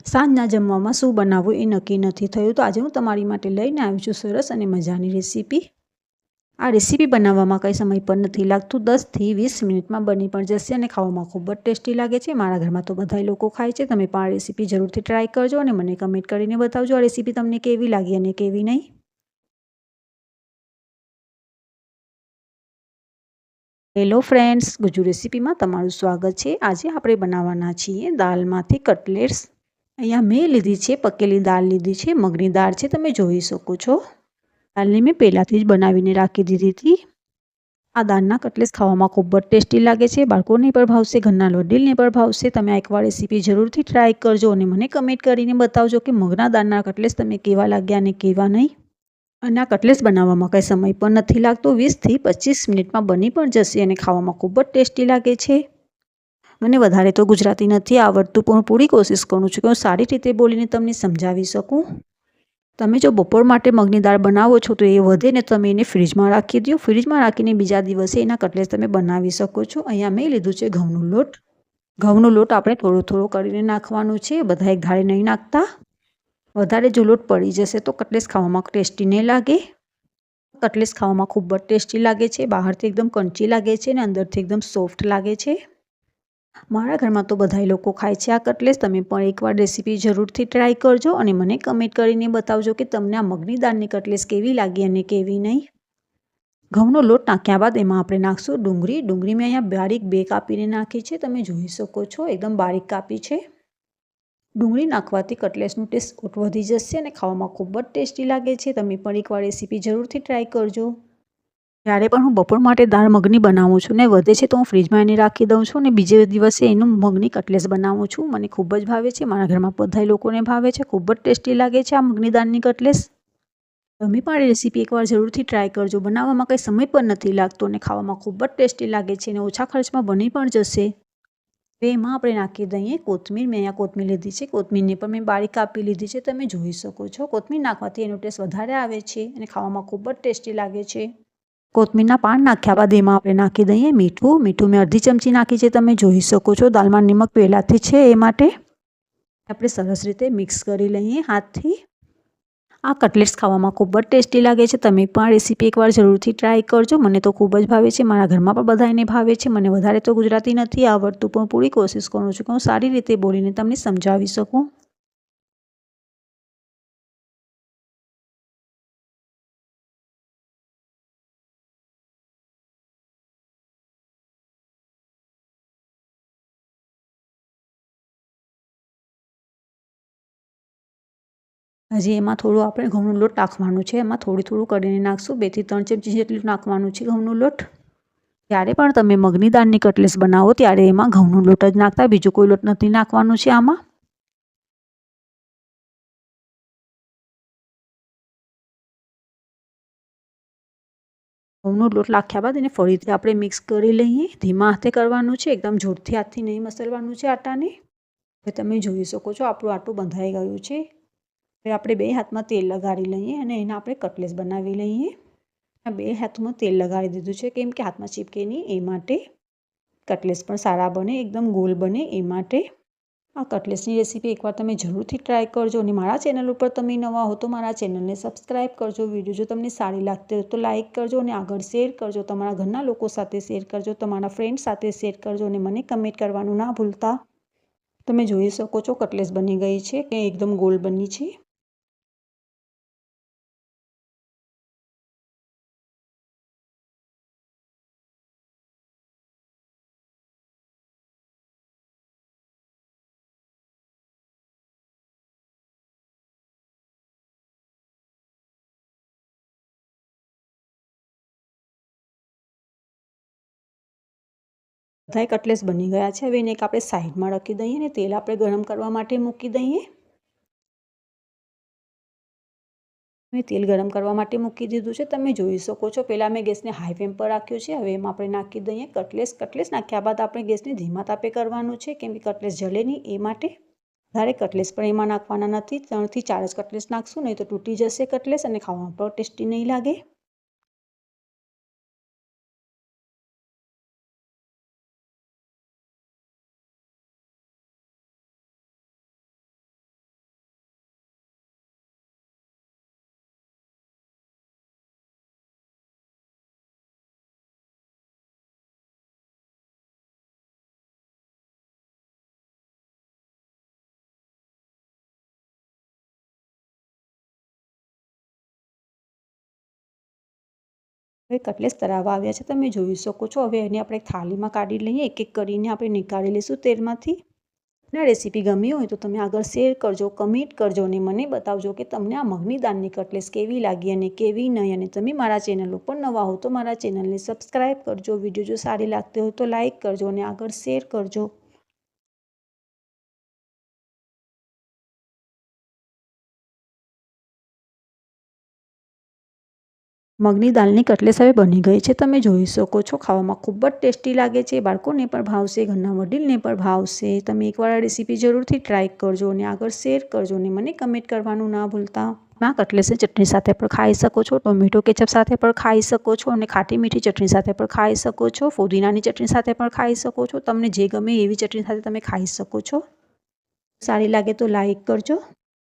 સાંજના જમવામાં શું બનાવવું એ નક્કી નથી થયું, તો આજે હું તમારી માટે લઈને આવી છું સરસ અને મજાની રેસીપી। આ રેસીપી બનાવવામાં કંઈ સમય પણ નથી લાગતું, 10થી 20 મિનિટમાં બની પણ જશે અને ખાવામાં ખૂબ જ ટેસ્ટી લાગે છે। મારા ઘરમાં તો બધાય લોકો ખાય છે। તમે પણ આ રેસીપી જરૂરથી ટ્રાય કરજો અને મને કમેન્ટ કરીને બતાવજો આ રેસીપી તમને કેવી લાગી અને કેવી નહીં। હેલો ફ્રેન્ડ્સ, ગુજુ રેસીપીમાં તમારું સ્વાગત છે। આજે આપણે બનાવવાના છીએ દાળમાંથી કટલેટ્સ। અહીંયા મેં લીધી છે પકેલી દાળ લીધી છે, મગની દાળ છે, તમે જોઈ શકો છો। દાળને મેં પહેલાંથી જ બનાવીને રાખી દીધી હતી। આ દાળના કટલેટ્સ ખાવામાં ખૂબ જ ટેસ્ટી લાગે છે, બાળકોને પણ ભાવશે, ઘરના વડીલને પણ ભાવશે। તમે આ એકવાર રેસીપી જરૂરથી ટ્રાય કરજો અને મને કમેન્ટ કરીને બતાવજો કે મગના દાળના કટલેટ્સ તમને કેવા લાગ્યા અને કેવા નહીં। અને આ કટલેટ્સ બનાવવામાં કંઈ સમય પણ નથી લાગતો, 20થી 25 મિનિટમાં બની પણ જશે અને ખાવામાં ખૂબ જ ટેસ્ટી લાગે છે। મને વધારે તો ગુજરાતી નથી આવડતું, પણ હું પૂરી કોશિશ કરું છું કે હું સારી રીતે બોલીને તમને સમજાવી શકું। તમે જો બપોર માટે મગની દાળ બનાવો છો તો એ વધે ને તમે એને ફ્રીજમાં રાખી દો। ફ્રીજમાં રાખીને બીજા દિવસે એના કટલેટ્સ તમે બનાવી શકો છો। અહીંયા મેં લીધું છે ઘઉંનો લોટ। ઘઉંનો લોટ આપણે થોડો થોડો કરીને નાખવાનો છે, બધા એક ધારે નહીં નાખતા। વધારે જો લોટ પડી જશે તો કટલેટ્સ ખાવામાં ટેસ્ટી નહીં લાગે। કટલેટ્સ ખાવામાં ખૂબ જ ટેસ્ટી લાગે છે, બહારથી એકદમ ક્રન્ચી લાગે છે અને અંદરથી એકદમ સોફ્ટ લાગે છે। મારા ઘરમાં તો બધાય લોકો ખાય છે આ કટલેટ્સ। તમે પણ એકવાર રેસીપી જરૂરથી ટ્રાય કરજો અને મને કમેન્ટ કરીને બતાવજો કે તમને આ મગની દાળની કટલેટ્સ કેવી લાગી અને કેવી નહીં। ઘઉંનો લોટ નાખ્યા બાદ એમાં આપણે નાખશું ડુંગળી। ડુંગળી મેં અહીંયા બારીક 2 કાપીને નાખી છે, તમે જોઈ શકો છો, એકદમ બારીક કાપી છે। ડુંગળી નાખવાથી કટલેટ્સનું ટેસ્ટ વધી જશે અને ખાવામાં ખૂબ જ ટેસ્ટી લાગે છે। તમે પણ એકવાર રેસીપી જરૂરથી ટ્રાય કરજો। જ્યારે પણ હું બપોર માટે દાળ મગની બનાવું છું ને વધે છે તો હું ફ્રીજમાં એને રાખી દઉં છું અને બીજે દિવસે એનું મગની કટલેટ્સ બનાવું છું। મને ખૂબ જ ભાવે છે, મારા ઘરમાં બધાય લોકોને ભાવે છે, ખૂબ જ ટેસ્ટી લાગે છે આ મગની દાળની કટલેટ્સ। તમે પણ આ રેસીપી એકવાર જરૂરથી ટ્રાય કરજો। બનાવવામાં કંઈ સમય પણ નથી લાગતો અને ખાવામાં ખૂબ જ ટેસ્ટી લાગે છે અને ઓછા ખર્ચમાં બની પણ જશે। હવે એમાં આપણે નાખી દઈએ કોથમીર। મેં અહીંયા કોથમીર લીધી છે, કોથમીરને પણ મેં બારીક કાપી લીધી છે, તમે જોઈ શકો છો। કોથમીર નાખવાથી એનો ટેસ્ટ વધારે આવે છે અને ખાવામાં ખૂબ જ ટેસ્ટી લાગે છે। કોથમીરના પાન નાખ્યા બાદ એમાં આપણે નાખી દઈએ મીઠું। મીઠું મેં અડધી ચમચી નાખી છે, તમે જોઈ શકો છો। દાળમાં નિમક પહેલાંથી છે એ માટે આપણે સરસ રીતે મિક્સ કરી લઈએ હાથથી। આ કટલેટ્સ ખાવામાં ખૂબ જ ટેસ્ટી લાગે છે। તમે પણ આ રેસીપી એકવાર જરૂરથી ટ્રાય કરજો। મને તો ખૂબ જ ભાવે છે, મારા ઘરમાં પણ બધાને ભાવે છે। મને વધારે તો ગુજરાતી નથી આવડતું, પણ પૂરી કોશિશ કરું છું કે હું સારી રીતે બોલીને તમને સમજાવી શકું। હજી એમાં થોડું આપણે ઘઉંનો લોટ નાખવાનું છે, એમાં થોડું કરીને નાખશું, 2 થી 3 ચમચી જેટલું નાખવાનું છે ઘઉંનો લોટ। જ્યારે પણ તમે મગની દાળની કટલેટ્સ બનાવો ત્યારે એમાં ઘઉંનો લોટ જ નાખતા, બીજું કોઈ લોટ નથી નાખવાનું છે આમાં। ઘઉંનો લોટ નાખ્યા બાદ એને ફરીથી આપણે મિક્સ કરી લઈએ। ધીમા હાથે કરવાનું છે, એકદમ જોરથી હાથથી નહીં મસળવાનું છે આટાને। હવે તમે જોઈ શકો છો આપણું આટું બંધાઈ ગયું છે। હવે આપણે 2 હાથમાં તેલ લગાડી લઈએ અને એના આપણે કટલેટ્સ બનાવી લઈએ। આ 2 હાથમાં તેલ લગાડી દીધું છે, કેમ કે હાથમાં ચીપકે નહીં એ માટે। કટલેટ્સ પણ સારા બને, એકદમ ગોલ બને એ માટે। આ કટલેટ્સની રેસીપી એકવાર તમે જરૂરથી ટ્રાય કરજો અને મારા ચેનલ ઉપર તમે નવા હો તો મારા ચેનલને સબસ્ક્રાઈબ કરજો। વિડીયો જો તમને સારી લાગતી હોય તો લાઇક કરજો અને આગળ શેર કરજો, તમારા ઘરના લોકો સાથે શેર કરજો, તમારા ફ્રેન્ડ સાથે શેર કરજો અને મને કમેન્ટ કરવાનું ના ભૂલતા। તમે જોઈ શકો છો કટલેટ્સ બની ગઈ છે કે એકદમ ગોલ બની છે। બધાય કટલેટ્સ બની ગયા છે। હવે એને એક આપણે સાઈડમાં રાખી દઈએ અને તેલ આપણે ગરમ કરવા માટે મૂકી દઈએ। મેં તેલ ગરમ કરવા માટે મૂકી દીધું છે, તમે જોઈ શકો છો। પહેલાં મેં ગેસને હાઈ ફ્લેમ પર રાખ્યું છે। હવે એમાં આપણે નાખી દઈએ કટલેટ્સ। કટલેટ્સ નાખ્યા બાદ આપણે ગેસને ધીમા તાપે કરવાનું છે, કેમ કે કટલેટ્સ જલે નહીં એ માટે। વધારે કટલેટ્સ પણ એમાં નાખવાના નથી, 3 થી 4 જ કટલેટ્સ નાખશું, નહીં તો તૂટી જશે કટલેટ્સ અને ખાવામાં પણ ટેસ્ટી નહીં લાગે। હવે કટલેસ તળાવવા આવ્યા છે, તમે જોઈ શકો છો. હવે એને આપણે થાળીમાં કાઢી લઈએ. એક એક કરીને આપણે નીકાળી લઈશું તેલમાંથી. આ રેસીપી ગમી હોય તો તમે આગળ શેર કરજો, કમેન્ટ કરજો અને મને બતાવજો કે તમને આ મગની દાળની કટલેસ કેવી લાગી અને કેવી નહીં. અને તમે મારા ચેનલ ઉપર નવા હો તો મારા ચેનલને સબસ્ક્રાઈબ કરજો. વિડીયો જો સારી લાગતી હોય તો લાઈક કરજો અને આગળ શેર કરજો. મગની દાળની કટલેસ હવે બની ગઈ છે, તમે જોઈ શકો છો. ખાવામાં ખૂબ જ ટેસ્ટી લાગે છે. બાળકોને પણ ભાવશે, ઘરના વડીલને પણ ભાવશે. તમે એકવાર આ રેસીપી જરૂરથી ટ્રાય કરજો અને આગળ શેર કરજો અને મને કમેન્ટ કરવાનું ના ભૂલતા. આ કટલેસની ચટણી સાથે પણ ખાઈ શકો છો, ટોમેટો કેચઅપ સાથે પણ ખાઈ શકો છો અને ખાટી મીઠી ચટણી સાથે પણ ખાઈ શકો છો. ફુદીનાની ચટણી સાથે પણ ખાઈ શકો છો. તમને જે ગમે એવી ચટણી સાથે તમે ખાઈ શકો છો. સારી લાગે તો લાઈક કરજો.